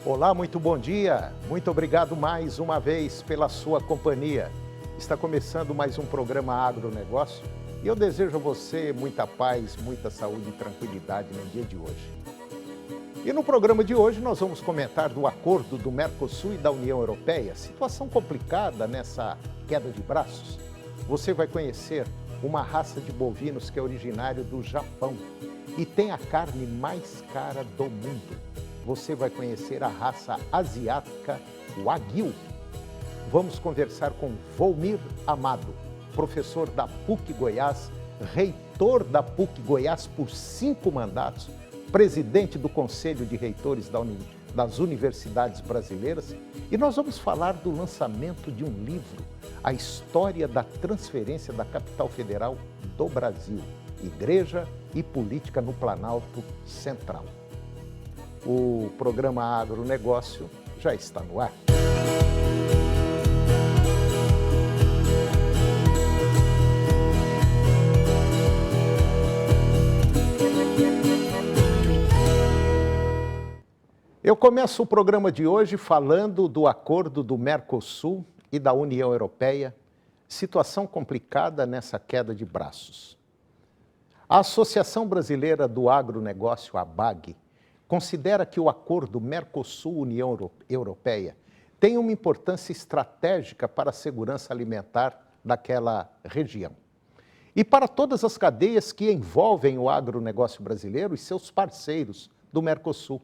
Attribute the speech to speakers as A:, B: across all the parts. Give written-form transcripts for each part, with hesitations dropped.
A: Olá, muito bom dia. Muito obrigado mais uma vez pela sua companhia. Está começando mais um programa Agronegócio e eu desejo a você muita paz, muita saúde e tranquilidade no dia de hoje. E no programa de hoje nós vamos comentar do acordo do Mercosul e da União Europeia, situação complicada nessa queda de braços. Você vai conhecer uma raça de bovinos que é originário do Japão e tem a carne mais cara do mundo. Você vai conhecer a raça asiática Wagyu. Vamos conversar com Volmir Amado, professor da PUC Goiás, reitor da PUC Goiás por 5 mandatos, presidente do Conselho de Reitores das Universidades Brasileiras, e nós vamos falar do lançamento de um livro, A História da Transferência da Capital Federal do Brasil, Igreja e Política no Planalto Central. O programa Agronegócio já está no ar. Eu começo o programa de hoje falando do acordo do Mercosul e da União Europeia, situação complicada nessa queda de braços. A Associação Brasileira do Agronegócio, ABAG, considera que o acordo Mercosul-União Europeia tem uma importância estratégica para a segurança alimentar daquela região. E para todas as cadeias que envolvem o agronegócio brasileiro e seus parceiros do Mercosul.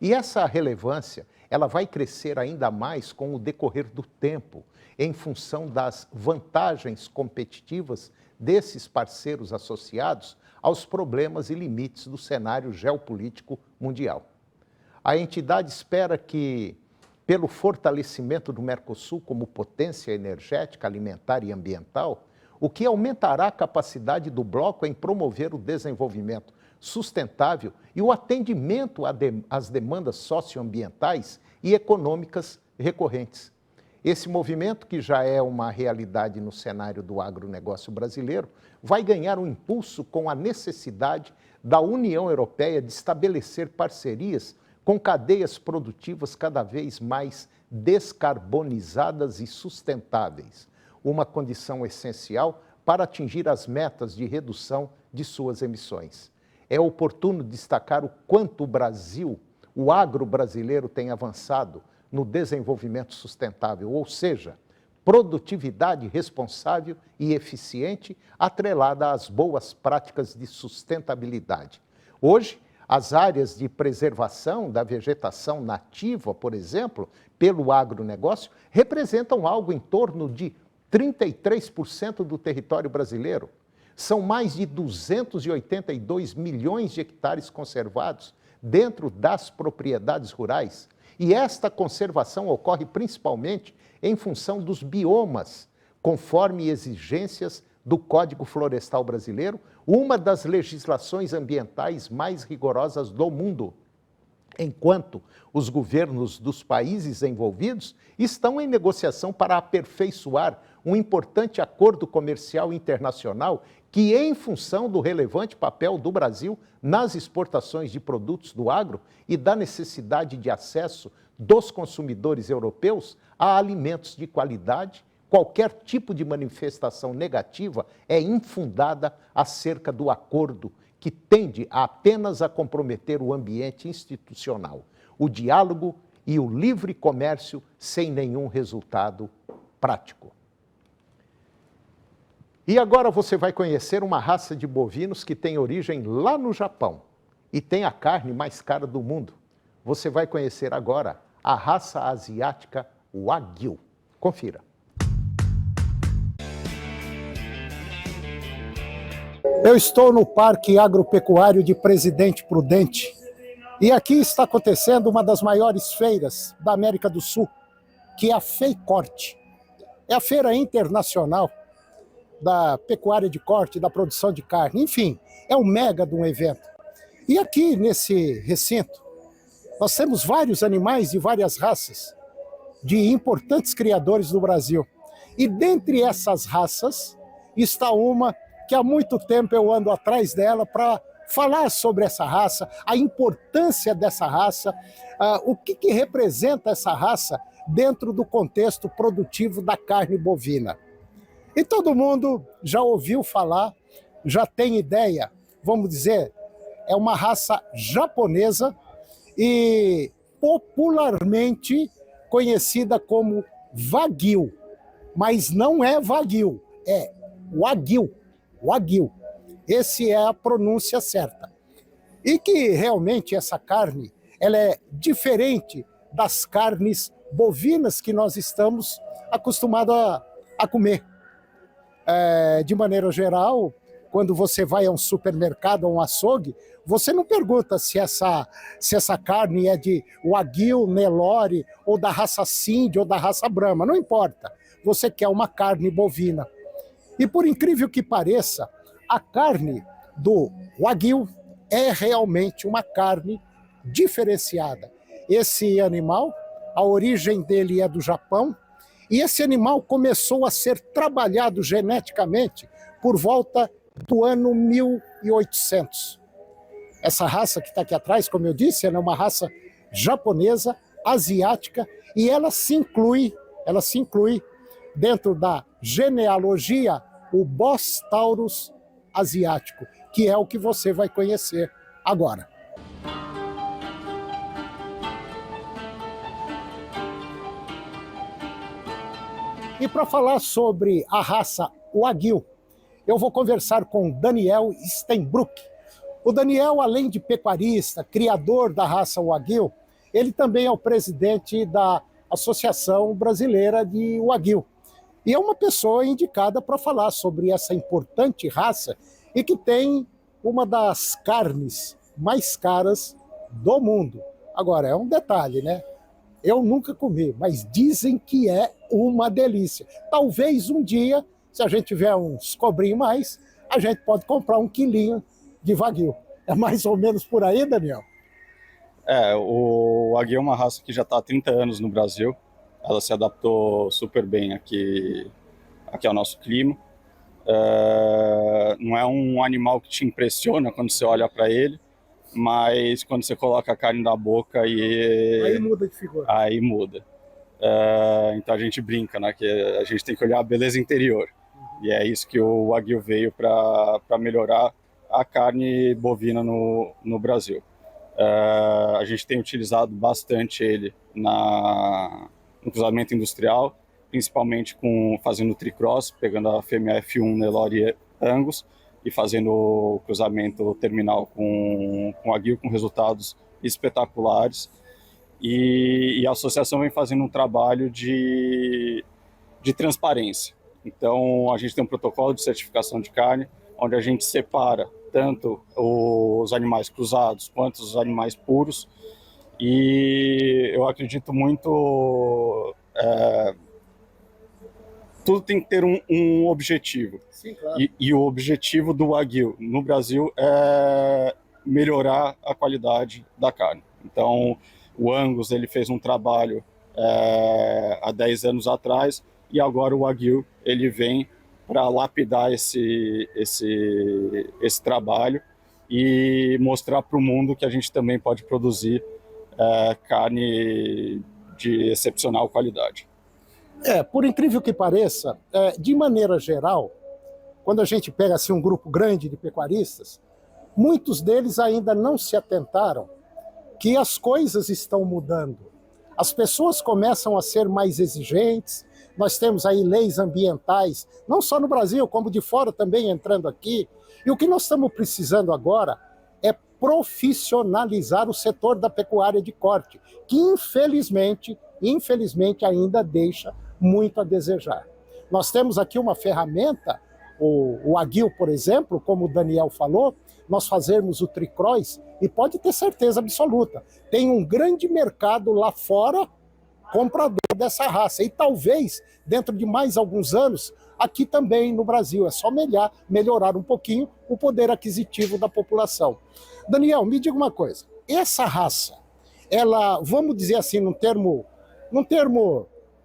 A: E essa relevância, ela vai crescer ainda mais com o decorrer do tempo, em função das vantagens competitivas desses parceiros associados aos problemas e limites do cenário geopolítico mundial. A entidade espera que, pelo fortalecimento do Mercosul como potência energética, alimentar e ambiental, o que aumentará a capacidade do bloco em promover o desenvolvimento sustentável e o atendimento às demandas socioambientais e econômicas recorrentes. Esse movimento, que já é uma realidade no cenário do agronegócio brasileiro, vai ganhar um impulso com a necessidade da União Europeia de estabelecer parcerias com cadeias produtivas cada vez mais descarbonizadas e sustentáveis, uma condição essencial para atingir as metas de redução de suas emissões. É oportuno destacar o quanto o agro brasileiro tem avançado no desenvolvimento sustentável, ou seja, produtividade responsável e eficiente atrelada às boas práticas de sustentabilidade. Hoje, as áreas de preservação da vegetação nativa, por exemplo, pelo agronegócio, representam algo em torno de 33% do território brasileiro. São mais de 282 milhões de hectares conservados dentro das propriedades rurais. E esta conservação ocorre principalmente em função dos biomas, conforme exigências do Código Florestal Brasileiro, uma das legislações ambientais mais rigorosas do mundo, enquanto os governos dos países envolvidos estão em negociação para aperfeiçoar um importante acordo comercial internacional que, em função do relevante papel do Brasil nas exportações de produtos do agro e da necessidade de acesso dos consumidores europeus a alimentos de qualidade, qualquer tipo de manifestação negativa é infundada acerca do acordo que tende apenas a comprometer o ambiente institucional, o diálogo e o livre comércio sem nenhum resultado prático. E agora você vai conhecer uma raça de bovinos que tem origem lá no Japão e tem a carne mais cara do mundo. Você vai conhecer agora a raça asiática Wagyu. Confira.
B: Eu estou no Parque Agropecuário de Presidente Prudente e aqui está acontecendo uma das maiores feiras da América do Sul, que é a FEICORTE. É a Feira Internacional da Pecuária de Corte, da produção de carne, enfim, é um mega de um evento. E aqui nesse recinto, nós temos vários animais de várias raças, de importantes criadores do Brasil. E dentre essas raças está uma que há muito tempo eu ando atrás dela para falar sobre essa raça, a importância dessa raça, o que representa essa raça dentro do contexto produtivo da carne bovina. E todo mundo já ouviu falar, já tem ideia, vamos dizer, é uma raça japonesa e popularmente conhecida como Wagyu, mas não é Wagyu, é Wagyu, Wagyu. Essa é a pronúncia certa. E que realmente essa carne, ela é diferente das carnes bovinas que nós estamos acostumados a comer. De maneira geral, quando você vai a um supermercado ou um açougue, você não pergunta se essa carne é de Wagyu, Nelore, ou da raça Sindh, ou da raça Brahma, não importa. Você quer uma carne bovina. E por incrível que pareça, a carne do Wagyu é realmente uma carne diferenciada. Esse animal, a origem dele é do Japão, e esse animal começou a ser trabalhado geneticamente por volta do ano 1800. Essa raça que está aqui atrás, como eu disse, ela é uma raça japonesa, asiática, e ela se inclui dentro da genealogia o Bos taurus asiático, que é o que você vai conhecer agora. E para falar sobre a raça Wagyu, eu vou conversar com Daniel Steinbruch. O Daniel, além de pecuarista, criador da raça Wagyu, ele também é o presidente da Associação Brasileira de Wagyu. E é uma pessoa indicada para falar sobre essa importante raça e que tem uma das carnes mais caras do mundo. Agora, é um detalhe, né? Eu nunca comi, mas dizem que é uma delícia. Talvez um dia, se a gente tiver uns cobrinhos mais, a gente pode comprar 1 quilinho de Wagyu. É mais ou menos por aí, Daniel?
C: O Wagyu é uma raça que já está há 30 anos no Brasil. Ela se adaptou super bem aqui ao nosso clima. Não é um animal que te impressiona quando você olha para ele, mas quando você coloca a carne na boca
B: Aí muda de figura.
C: Aí muda. Então a gente brinca, né, que a gente tem que olhar a beleza interior. E é isso que o Wagyu veio para melhorar a carne bovina no Brasil. A gente tem utilizado bastante ele no cruzamento industrial, principalmente fazendo tricross, pegando a fêmea F1 Nelore Angus e fazendo o cruzamento terminal com Wagyu, com resultados espetaculares. E a associação vem fazendo um trabalho de transparência. Então, a gente tem um protocolo de certificação de carne, onde a gente separa tanto os animais cruzados quanto os animais puros. E eu acredito muito... tudo tem que ter um objetivo.
B: Sim, claro.
C: E o objetivo do Wagyu no Brasil é melhorar a qualidade da carne. Então, o Angus ele fez um trabalho há 10 anos atrás, e agora o Wagyu ele vem para lapidar esse trabalho e mostrar para o mundo que a gente também pode produzir carne de excepcional qualidade.
B: Por incrível que pareça, de maneira geral, quando a gente pega assim, um grupo grande de pecuaristas, muitos deles ainda não se atentaram que as coisas estão mudando. As pessoas começam a ser mais exigentes, nós temos aí leis ambientais, não só no Brasil, como de fora também entrando aqui. E o que nós estamos precisando agora é profissionalizar o setor da pecuária de corte, que infelizmente ainda deixa muito a desejar. Nós temos aqui uma ferramenta, o Wagyu, por exemplo, como o Daniel falou, nós fazermos o tricross, e pode ter certeza absoluta, tem um grande mercado lá fora comprador dessa raça. E talvez, dentro de mais alguns anos, aqui também no Brasil, é só melhorar um pouquinho o poder aquisitivo da população. Daniel, me diga uma coisa, essa raça, ela, vamos dizer assim, num termo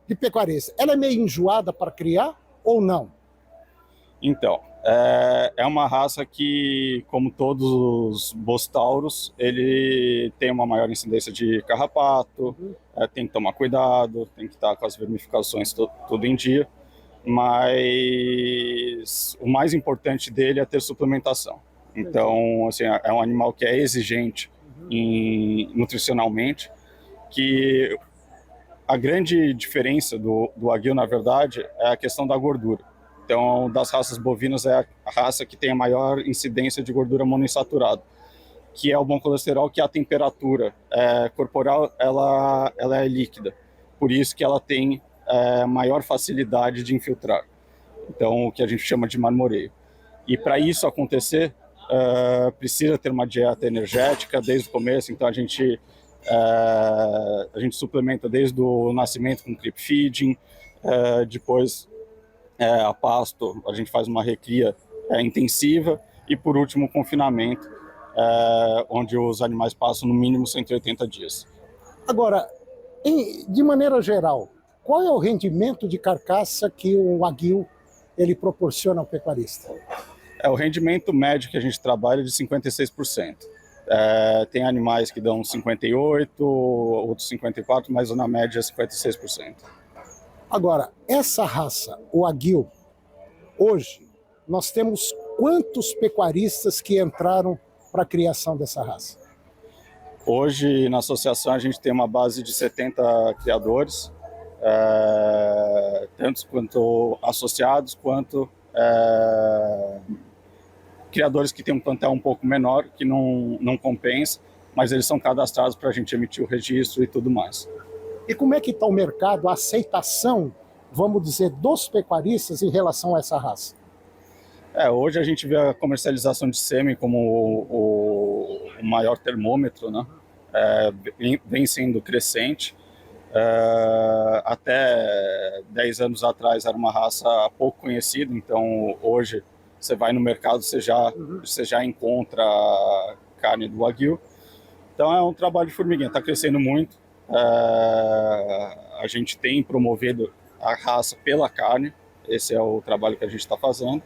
B: de pecuarista, ela é meio enjoada para criar ou não?
C: Então, é uma raça que, como todos os bostauros, ele tem uma maior incidência de carrapato, tem que tomar cuidado, tem que estar com as vermificações tudo em dia, mas o mais importante dele é ter suplementação. Então, assim, é um animal que é exigente nutricionalmente, que a grande diferença do Wagyu, na verdade, é a questão da gordura. Então, das raças bovinas, é a raça que tem a maior incidência de gordura monoinsaturada, que é o bom colesterol, que a temperatura corporal ela é líquida. Por isso que ela tem maior facilidade de infiltrar. Então, o que a gente chama de marmoreio. E para isso acontecer, precisa ter uma dieta energética desde o começo. Então, a gente suplementa desde o nascimento com creep feeding, depois a pasto, a gente faz uma recria intensiva e, por último, o confinamento, onde os animais passam no mínimo 180 dias.
B: Agora, de maneira geral, qual é o rendimento de carcaça que o Wagyu ele proporciona ao pecuarista?
C: O rendimento médio que a gente trabalha é de 56%. Tem animais que dão 58%, outros 54%, mas na média é 56%.
B: Agora, essa raça, o Wagyu, hoje, nós temos quantos pecuaristas que entraram para a criação dessa raça?
C: Hoje, na associação, a gente tem uma base de 70 criadores, tantos quanto associados, quanto criadores que têm um plantel um pouco menor, que não compensa, mas eles são cadastrados para a gente emitir o registro e tudo mais.
B: E como é que está o mercado, a aceitação, vamos dizer, dos pecuaristas em relação a essa raça?
C: Hoje a gente vê a comercialização de sêmen como o maior termômetro, né? Vem sendo crescente. Até 10 anos atrás era uma raça pouco conhecida, então hoje você vai no mercado, você já encontra carne do Wagyu. Então é um trabalho de formiguinha, está crescendo muito. A gente tem promovido a raça pela carne, esse é o trabalho que a gente está fazendo.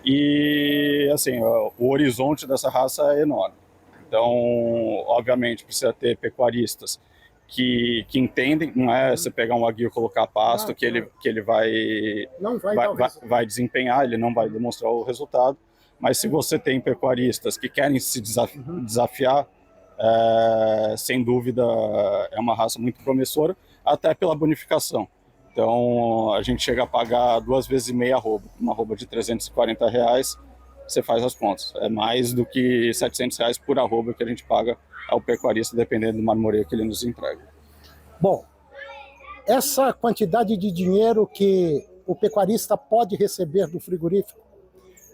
C: E assim, o horizonte dessa raça é enorme. Então, obviamente, precisa ter pecuaristas que entendem, não é você pegar um Wagyu e colocar pasto que ele vai desempenhar, ele não vai demonstrar o resultado. Mas se você tem pecuaristas que querem se desafiar, sem dúvida é uma raça muito promissora, até pela bonificação. Então a gente chega a pagar 2,5 vezes arroba, uma arroba de R$340, você faz as contas. É mais do que R$700 por arroba que a gente paga ao pecuarista, dependendo do marmoreio que ele nos entrega.
B: Bom, essa quantidade de dinheiro que o pecuarista pode receber do frigorífico,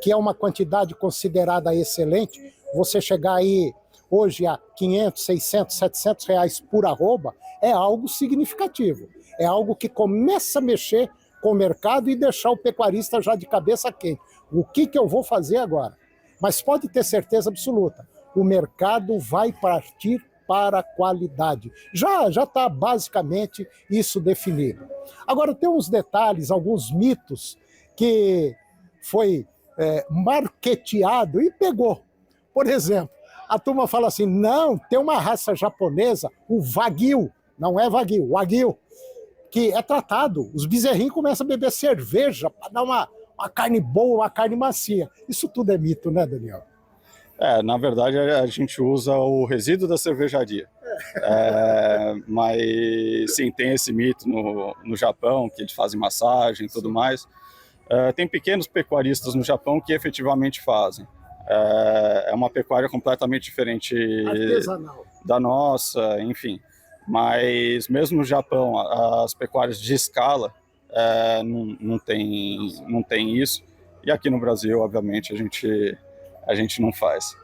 B: que é uma quantidade considerada excelente, você chegar aí hoje a 500, 600, 700 reais por arroba, é algo significativo. É algo que começa a mexer com o mercado e deixar o pecuarista já de cabeça quente. O que eu vou fazer agora? Mas pode ter certeza absoluta, o mercado vai partir para a qualidade. Já está basicamente isso definido. Agora tem uns detalhes, alguns mitos que foi marketeado e pegou. Por exemplo, a turma fala assim, não, tem uma raça japonesa, o Wagyu, não é Wagyu, Wagyu, que é tratado, os bezerrinhos começam a beber cerveja para dar uma carne boa, uma carne macia. Isso tudo é mito, né, Daniel?
C: Na verdade, a gente usa o resíduo da cervejaria. Mas, sim, tem esse mito no Japão, que eles fazem massagem e tudo mais. Tem pequenos pecuaristas no Japão que efetivamente fazem. É uma pecuária completamente diferente
B: artesanal
C: da nossa, enfim. Mas mesmo no Japão, as pecuárias de escala não tem isso. E aqui no Brasil, obviamente, a gente não faz.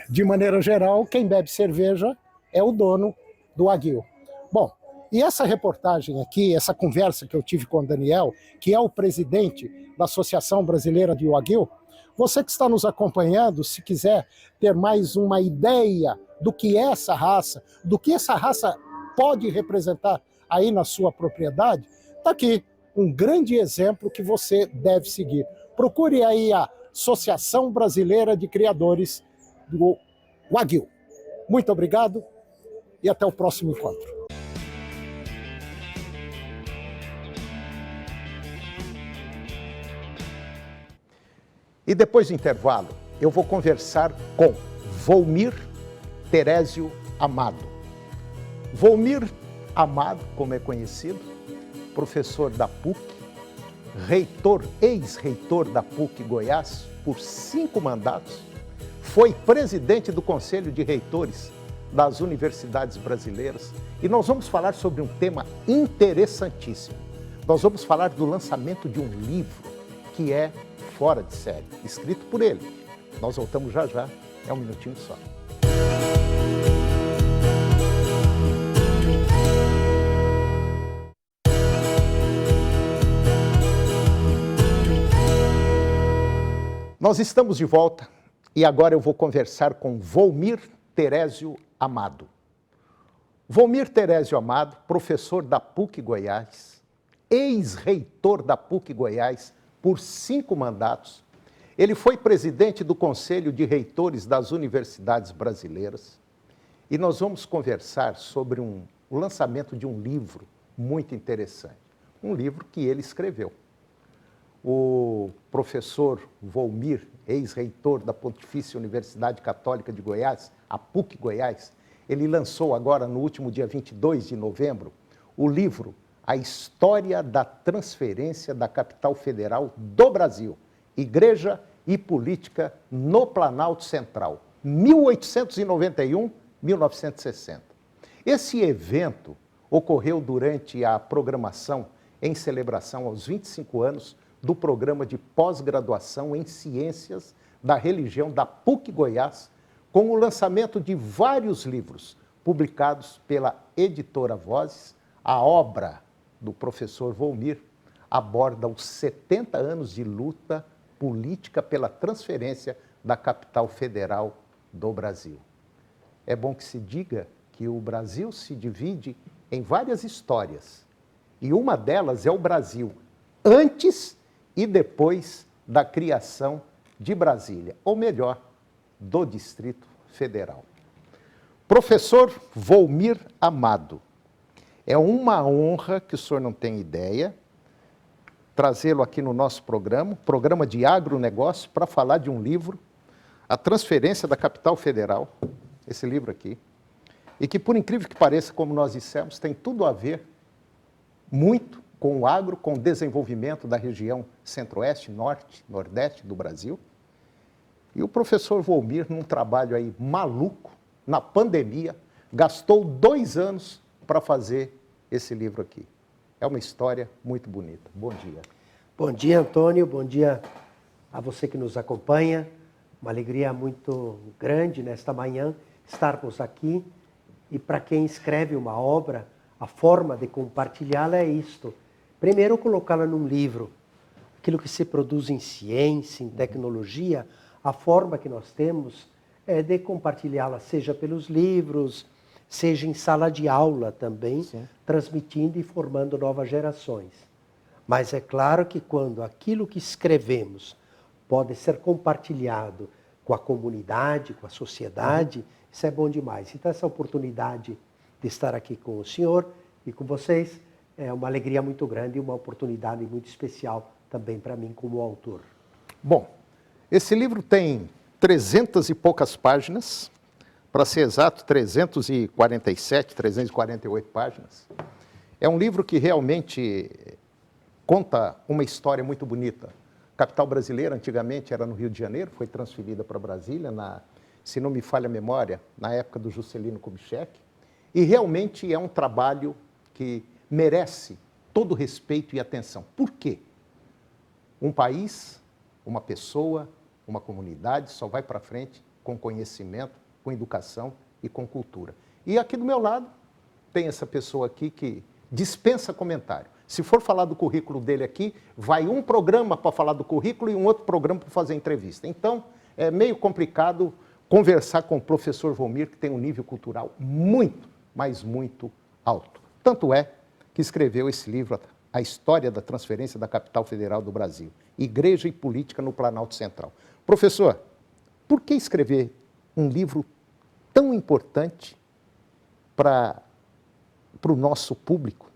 B: De maneira geral, quem bebe cerveja é o dono do Wagyu. Bom, e essa reportagem aqui, essa conversa que eu tive com o Daniel, que é o presidente da Associação Brasileira de Wagyu, você que está nos acompanhando, se quiser ter mais uma ideia do que é essa raça, do que essa raça pode representar aí na sua propriedade, está aqui um grande exemplo que você deve seguir. Procure aí a Associação Brasileira de Criadores do Wagyu. Muito obrigado e até o próximo encontro.
A: E depois do intervalo, eu vou conversar com Volmir Terésio Amado. Volmir Amado, como é conhecido, professor da PUC, reitor, ex-reitor da PUC Goiás por 5 mandatos, foi presidente do Conselho de Reitores das Universidades Brasileiras e nós vamos falar sobre um tema interessantíssimo. Nós vamos falar do lançamento de um livro que é fora de série, escrito por ele. Nós voltamos já já, é um minutinho só. Nós estamos de volta e agora eu vou conversar com Volmir Terésio Amado. Volmir Terésio Amado, professor da PUC Goiás, ex-reitor da PUC Goiás por 5 mandatos. Ele foi presidente do Conselho de Reitores das Universidades Brasileiras e nós vamos conversar sobre o lançamento de um livro muito interessante, um livro que ele escreveu. O professor Volmir, ex-reitor da Pontifícia Universidade Católica de Goiás, a PUC Goiás, ele lançou agora, no último dia 22 de novembro, o livro A História da Transferência da Capital Federal do Brasil, Igreja e Política no Planalto Central, 1891-1960. Esse evento ocorreu durante a programação em celebração aos 25 anos do programa de pós-graduação em Ciências da Religião da PUC Goiás, com o lançamento de vários livros publicados pela editora Vozes. A obra do professor Volmir aborda os 70 anos de luta política pela transferência da capital federal do Brasil. É bom que se diga que o Brasil se divide em várias histórias, e uma delas é o Brasil antes e depois da criação de Brasília, ou melhor, do Distrito Federal. Professor Volmir Amado, é uma honra, que o senhor não tem ideia, trazê-lo aqui no nosso programa de agronegócio, para falar de um livro, A Transferência da Capital Federal, esse livro aqui, e que, por incrível que pareça, como nós dissemos, tem tudo a ver muito com o agro, com o desenvolvimento da região centro-oeste, norte, nordeste do Brasil. E o professor Volmir, num trabalho aí maluco, na pandemia, gastou 2 anos para fazer esse livro aqui. É uma história muito bonita. Bom dia.
D: Bom dia, Antônio. Bom dia a você que nos acompanha. Uma alegria muito grande nesta manhã estarmos aqui. E para quem escreve uma obra, a forma de compartilhá-la é isto. Primeiro, colocá-la num livro. Aquilo que se produz em ciência, em tecnologia, a forma que nós temos é de compartilhá-la, seja pelos livros, seja em sala de aula também, sim, transmitindo e formando novas gerações. Mas é claro que quando aquilo que escrevemos pode ser compartilhado com a comunidade, com a sociedade, isso é bom demais. Então, essa oportunidade de estar aqui com o senhor e com vocês é uma alegria muito grande e uma oportunidade muito especial também para mim como autor.
A: Bom, esse livro tem 300 e poucas páginas, para ser exato, 347, 348 páginas. É um livro que realmente conta uma história muito bonita. A capital brasileira, antigamente, era no Rio de Janeiro, foi transferida para Brasília, se não me falha a memória, na época do Juscelino Kubitschek. E realmente é um trabalho que merece todo o respeito e atenção. Por quê? Um país, uma pessoa, uma comunidade só vai para frente com conhecimento, com educação e com cultura. E aqui do meu lado tem essa pessoa aqui que dispensa comentário. Se for falar do currículo dele aqui, vai um programa para falar do currículo e um outro programa para fazer entrevista. Então, é meio complicado conversar com o professor Volmir, que tem um nível cultural muito, mas muito alto. Tanto é que escreveu esse livro, a história da transferência da capital federal do Brasil, Igreja e Política no Planalto Central. Professor, por que escrever um livro tão importante para o nosso público,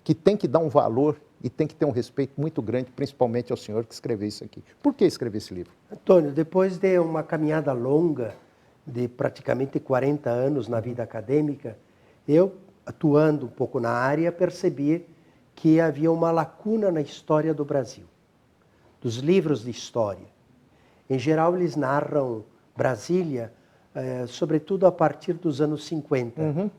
A: que tem que dar um valor e tem que ter um respeito muito grande, principalmente ao senhor que escreveu isso aqui? Por que escrever esse livro?
D: Antônio, depois de uma caminhada longa, de praticamente 40 anos na vida acadêmica, eu, atuando um pouco na área, percebi que havia uma lacuna na história do Brasil, dos livros de história. Em geral, eles narram Brasília, sobretudo a partir dos anos 50,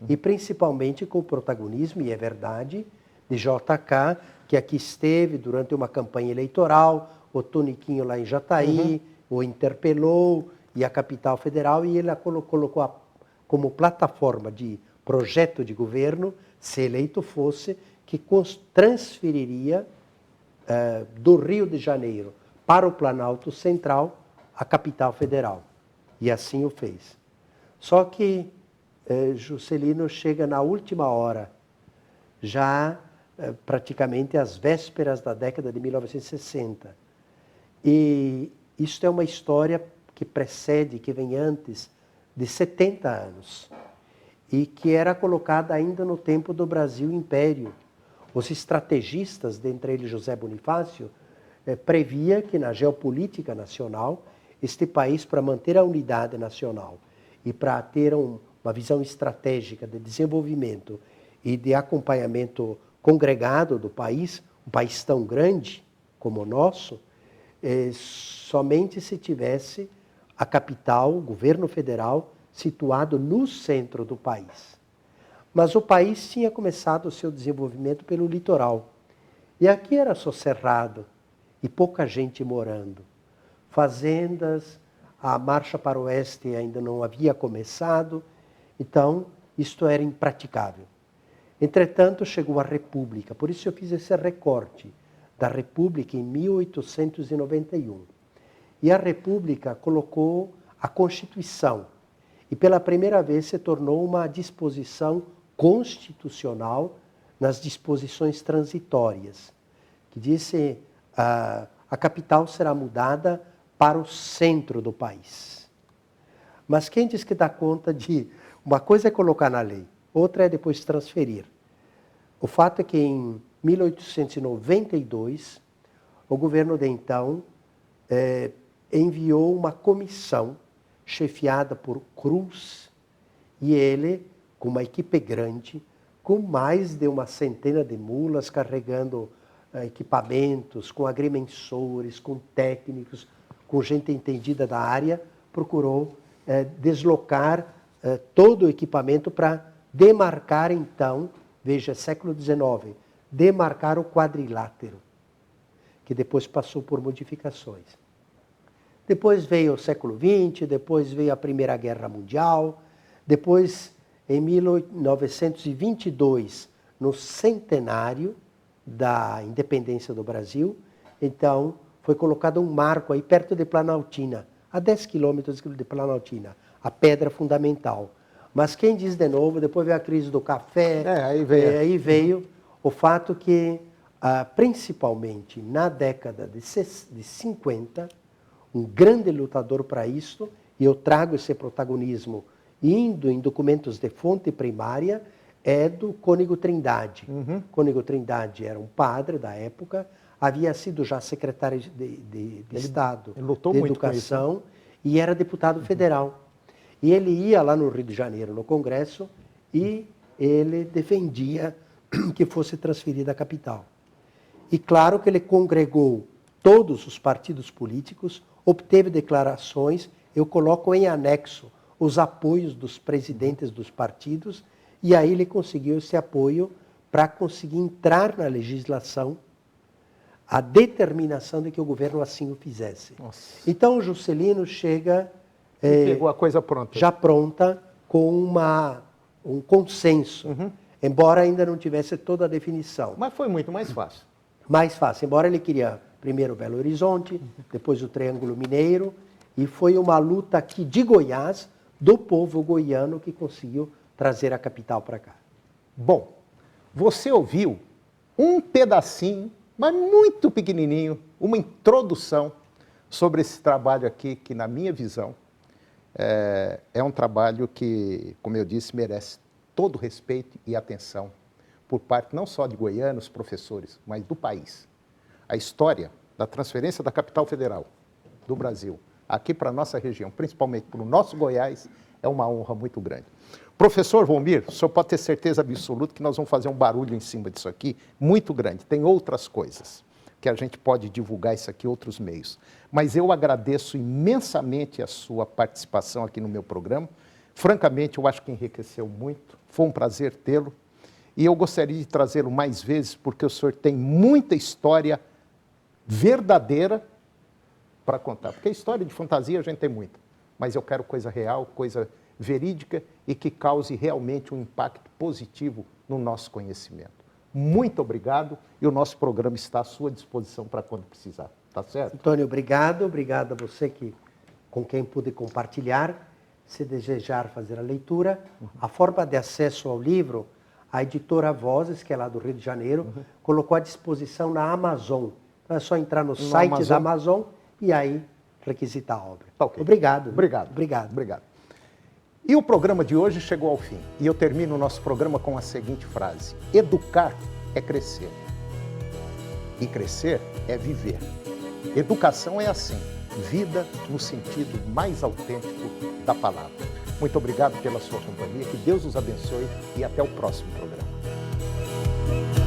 D: e principalmente com o protagonismo, e é verdade, de JK, que aqui esteve durante uma campanha eleitoral, o Toniquinho lá em Jataí, o interpelou, e a capital federal, e ele a colocou como plataforma de projeto de governo, se eleito fosse, que transferiria do Rio de Janeiro para o Planalto Central a capital federal. E assim o fez. Só que Juscelino chega na última hora, já praticamente às vésperas da década de 1960. E isto é uma história que precede, que vem antes de 70 anos, e que era colocada ainda no tempo do Brasil Império. Os estrategistas, dentre eles José Bonifácio, previa que na geopolítica nacional, este país, para manter a unidade nacional e para ter uma visão estratégica de desenvolvimento e de acompanhamento congregado do país, um país tão grande como o nosso, somente se tivesse a capital, o governo federal, situado no centro do país. Mas o país tinha começado o seu desenvolvimento pelo litoral. E aqui era só cerrado e pouca gente morando. Fazendas, a marcha para o oeste ainda não havia começado, então isto era impraticável. Entretanto, chegou a República, por isso eu fiz esse recorte da República em 1891. E a República colocou a Constituição, e pela primeira vez se tornou uma disposição constitucional nas disposições transitórias, que disse a capital será mudada para o centro do país. Mas quem diz que dá conta de... Uma coisa é colocar na lei, outra é depois transferir. O fato é que em 1892, o governo de então enviou uma comissão chefiada por Cruz, e ele, com uma equipe grande, com mais de uma centena de mulas, carregando equipamentos, com agrimensores, com técnicos, com gente entendida da área, procurou deslocar todo o equipamento para demarcar, então, veja, século XIX, demarcar o quadrilátero, que depois passou por modificações. Depois veio o século XX, depois veio a Primeira Guerra Mundial, depois, em 1922, no centenário da independência do Brasil, então foi colocado um marco aí perto de Planaltina, a 10 quilômetros de Planaltina, a pedra fundamental. Mas quem diz de novo, depois veio a crise do café, aí veio o fato que, principalmente na década de 50, um grande lutador para isso, e eu trago esse protagonismo indo em documentos de fonte primária, é do Cônego Trindade. Cônego Trindade era um padre da época, havia sido já secretário de Estado de Educação e era deputado federal. E ele ia lá no Rio de Janeiro, no Congresso, e ele defendia que fosse transferida a capital. E claro que ele congregou todos os partidos políticos, obteve declarações, eu coloco em anexo os apoios dos presidentes dos partidos, e aí ele conseguiu esse apoio para conseguir entrar na legislação a determinação de que o governo assim o fizesse. Nossa. Então o Juscelino chega...
A: pegou a coisa pronta.
D: Já pronta, com um consenso, embora ainda não tivesse toda a definição.
A: Mas foi muito mais fácil.
D: Mais fácil, embora ele queria primeiro Belo Horizonte, depois o Triângulo Mineiro, e foi uma luta aqui de Goiás, do povo goiano, que conseguiu trazer a capital para cá.
A: Bom, você ouviu um pedacinho, mas muito pequenininho, uma introdução sobre esse trabalho aqui, que na minha visão é um trabalho que, como eu disse, merece todo o respeito e atenção por parte não só de goianos, professores, mas do país. A história da transferência da capital federal do Brasil aqui para a nossa região, principalmente para o nosso Goiás, é uma honra muito grande. Professor Volmir, o senhor pode ter certeza absoluta que nós vamos fazer um barulho em cima disso aqui muito grande. Tem outras coisas que a gente pode divulgar isso aqui em outros meios. Mas eu agradeço imensamente a sua participação aqui no meu programa. Francamente, eu acho que enriqueceu muito. Foi um prazer tê-lo. E eu gostaria de trazê-lo mais vezes, porque o senhor tem muita história verdadeira para contar. Porque a história de fantasia a gente tem muita. Mas eu quero coisa real, coisa verídica e que cause realmente um impacto positivo no nosso conhecimento. Muito obrigado e o nosso programa está à sua disposição para quando precisar. Tá certo?
D: Antônio, obrigado. Obrigado a você com quem pude compartilhar. Se desejar fazer a leitura, a forma de acesso ao livro, a editora Vozes, que é lá do Rio de Janeiro, colocou à disposição na Amazon. Então é só entrar no site da Amazon e aí requisitar a obra.
A: Okay.
D: Obrigado.
A: Obrigado. E o programa de hoje chegou ao fim. E eu termino o nosso programa com a seguinte frase: educar é crescer. E crescer é viver. Educação é assim, vida no sentido mais autêntico da palavra. Muito obrigado pela sua companhia, que Deus os abençoe e até o próximo programa.